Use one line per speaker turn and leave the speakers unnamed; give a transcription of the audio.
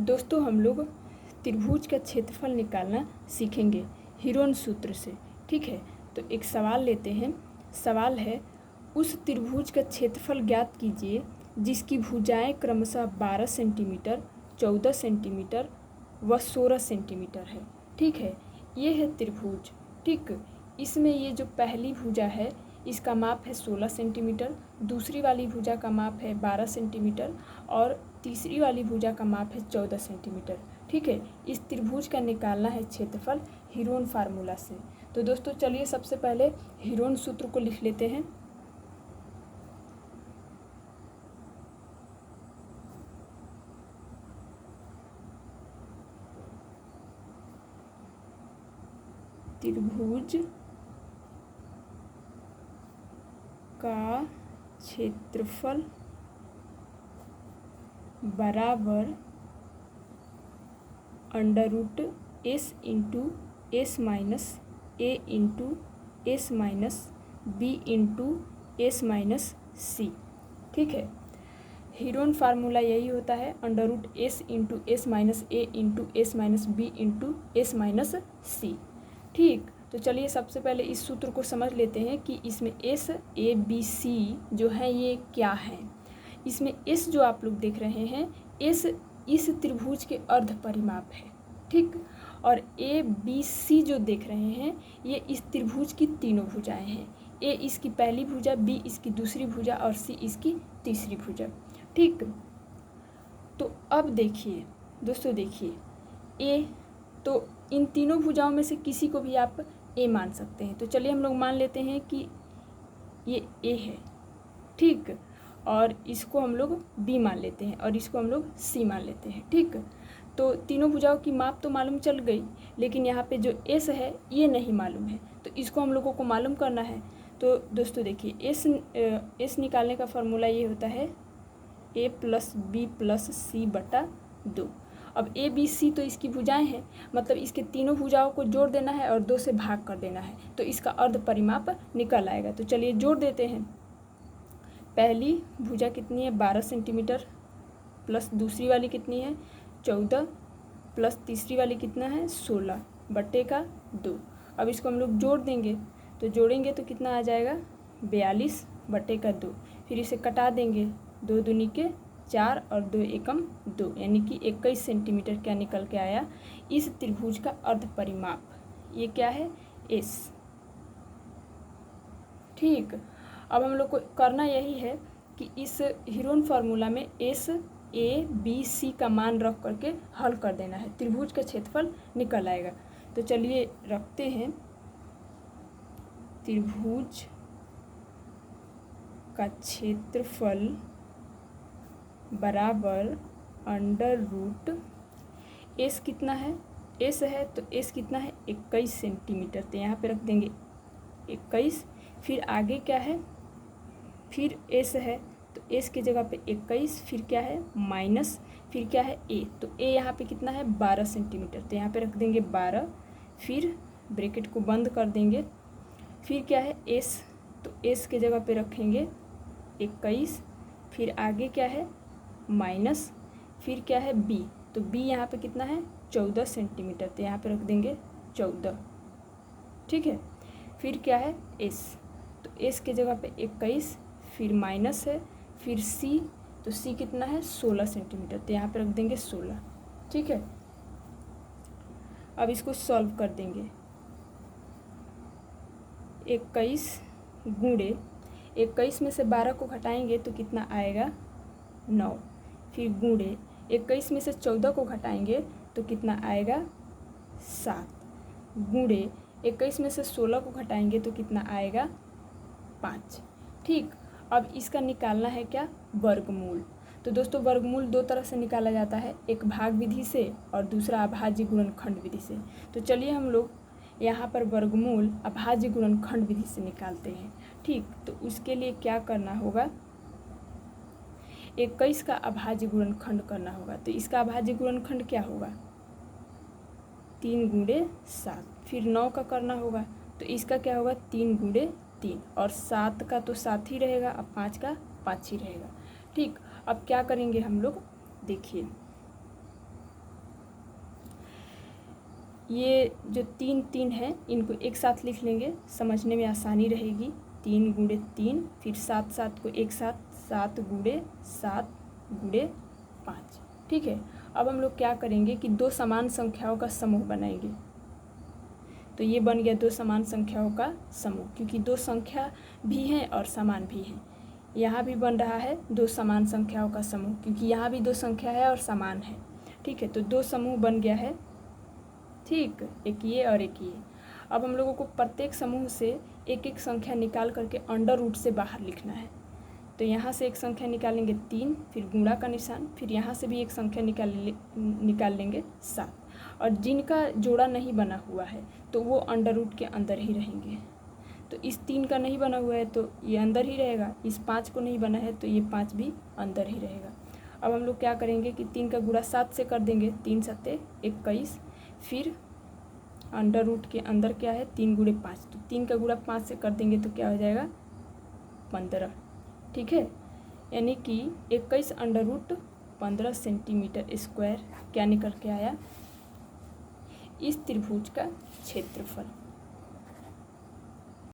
दोस्तों हम लोग त्रिभुज का क्षेत्रफल निकालना सीखेंगे हीरोन सूत्र से। ठीक है, तो एक सवाल लेते हैं। सवाल है, उस त्रिभुज का क्षेत्रफल ज्ञात कीजिए जिसकी भुजाएं क्रमशः 12 सेंटीमीटर, 14 सेंटीमीटर व 16 सेंटीमीटर है। ठीक है, ये है त्रिभुज। ठीक, इसमें ये जो पहली भुजा है इसका माप है 16 सेंटीमीटर, दूसरी वाली भुजा का माप है 12 सेंटीमीटर और तीसरी वाली भुजा का माप है 14 सेंटीमीटर। ठीक है, इस त्रिभुज का निकालना है क्षेत्रफल हीरोन फार्मूला से। तो दोस्तों चलिए सबसे पहले हीरोन सूत्र को लिख लेते हैं। त्रिभुज का क्षेत्रफल बराबर under root S into S minus A into S minus B into S minus C. ठीक है, हीरोन फार्मूला यही होता है, under root S into S minus A into S minus B into S minus C. ठीक, तो चलिए सबसे पहले इस सूत्र को समझ लेते हैं कि इसमें एस ए बी सी जो है ये क्या है। इसमें एस जो आप लोग देख रहे हैं, एस इस त्रिभुज के अर्ध परिमाप है। ठीक, और ए बी सी जो देख रहे हैं ये इस त्रिभुज की तीनों भुजाएं हैं। ए इसकी पहली भुजा, बी इसकी दूसरी भुजा और सी इसकी तीसरी भुजा। ठीक, तो अब देखिए दोस्तों, देखिए ए, तो इन तीनों भुजाओं में से किसी को भी आप ए मान सकते हैं। तो चलिए हम लोग मान लेते हैं कि ये ए है। ठीक, और इसको हम लोग बी मान लेते हैं और इसको हम लोग सी मान लेते हैं। ठीक, तो तीनों भुजाओं की माप तो मालूम चल गई, लेकिन यहाँ पे जो एस है ये नहीं मालूम है, तो इसको हम लोगों को मालूम करना है। तो दोस्तों देखिए एस निकालने का फॉर्मूला ये होता है ए प्लस बी प्लस सी बटा 2। अब ए बी सी तो इसकी भुजाएं हैं, मतलब इसके तीनों भुजाओं को जोड़ देना है और 2 से भाग कर देना है, तो इसका अर्ध परिमाप निकल आएगा। तो चलिए जोड़ देते हैं। पहली भुजा कितनी है 12 सेंटीमीटर, प्लस दूसरी वाली कितनी है 14, प्लस तीसरी वाली कितना है 16 बटे का 2। अब इसको हम लोग जोड़ देंगे, तो जोड़ेंगे तो कितना आ जाएगा 42 बटे का 2। फिर इसे कटा देंगे, 2 दूनी के 4 और 2 एकम 2, यानी कि 21 सेंटीमीटर क्या निकल के आया इस त्रिभुज का अर्ध परिमाप। ये क्या है एस। ठीक, अब हम लोग को करना यही है कि इस हीरोन फार्मूला में एस ए बी सी का मान रख करके हल कर देना है, त्रिभुज का क्षेत्रफल निकल आएगा। तो चलिए रखते हैं, त्रिभुज का क्षेत्रफल बराबर अंडर रूट एस कितना है, एस है तो एस कितना है 21 सेंटीमीटर, तो यहाँ पे रख देंगे 21। फिर आगे क्या है, फिर एस है तो एस की जगह पे 21, फिर क्या है माइनस, फिर क्या है ए, तो ए यहाँ पे कितना है 12 सेंटीमीटर, तो यहाँ पे रख देंगे 12। फिर ब्रैकेट को बंद कर देंगे। फिर क्या है एस, तो एस के जगह पे रखेंगे 21। फिर आगे क्या है माइनस, फिर क्या है बी, तो बी यहाँ पे कितना है 14 सेंटीमीटर, तो यहाँ पे रख देंगे 14। ठीक है, फिर क्या है एस, तो एस के जगह पे 21, फिर माइनस है, फिर सी, तो सी कितना है 16 सेंटीमीटर, तो यहाँ पे रख देंगे 16। ठीक है, अब इसको सॉल्व कर देंगे। 21 गुणे 21 में से 12 को घटाएंगे तो कितना आएगा 9। फिर गुणे 21 में से 14 को घटाएंगे तो कितना आएगा 7। गुणे 21 में से 16 को घटाएंगे तो कितना आएगा 5। ठीक, अब इसका निकालना है क्या वर्गमूल। तो दोस्तों वर्गमूल 2 तरह से निकाला जाता है, एक भाग विधि से और दूसरा अभाज्य गुणनखंड विधि से। तो चलिए हम लोग यहाँ पर वर्गमूल अभाज्य गुणनखंड विधि से निकालते हैं। ठीक, तो उसके लिए क्या करना होगा, 21 का अभाज्य गुणनखंड करना होगा। तो इसका अभाज्य गुणनखंड क्या होगा 3 गुणे 7। फिर 9 का करना होगा, तो इसका क्या होगा 3 गुणे 3, और 7 का तो 7 ही रहेगा, अब 5 का 5 ही रहेगा। ठीक, अब क्या करेंगे हम लोग, देखिए ये जो 3 3 है इनको एक साथ लिख लेंगे, समझने में आसानी रहेगी। 3 गुणे 3, फिर 7 7 को एक साथ, 7 गुणे 7 गुणे 5। ठीक है, अब हम लोग क्या करेंगे कि दो समान संख्याओं का समूह बनाएंगे। तो ये बन गया दो समान संख्याओं का समूह, क्योंकि दो संख्या भी हैं और समान भी हैं। यहाँ भी बन रहा है दो समान संख्याओं का समूह, क्योंकि यहाँ भी दो संख्या है और समान है। ठीक है, तो दो समूह बन गया है। ठीक, एक ये और एक ये। अब हम लोगों को प्रत्येक समूह से एक एक संख्या निकाल करके अंडर रूट से बाहर लिखना है। तो यहाँ से एक संख्या निकालेंगे 3, फिर गुणा का निशान, फिर यहाँ से भी एक संख्या निकाल लेंगे 7। और जिनका जोड़ा नहीं बना हुआ है तो वो अंडर रूट के अंदर ही रहेंगे। तो इस 3 का नहीं बना हुआ है तो ये अंदर ही रहेगा, इस 5 को नहीं बना है तो ये 5 भी अंदर ही रहेगा। अब हम लोग क्या करेंगे कि 3 का गुणा 7 से कर देंगे, 3 7 21, फिर अंडर रूट के अंदर क्या है 3 गुणे 5, तो 3 का गुणा 5 से कर देंगे तो क्या हो जाएगा 15। ठीक है, यानी कि 21 अंडर रूट 15 सेंटीमीटर स्क्वायर क्या निकल के आया, इस त्रिभुज का क्षेत्रफल।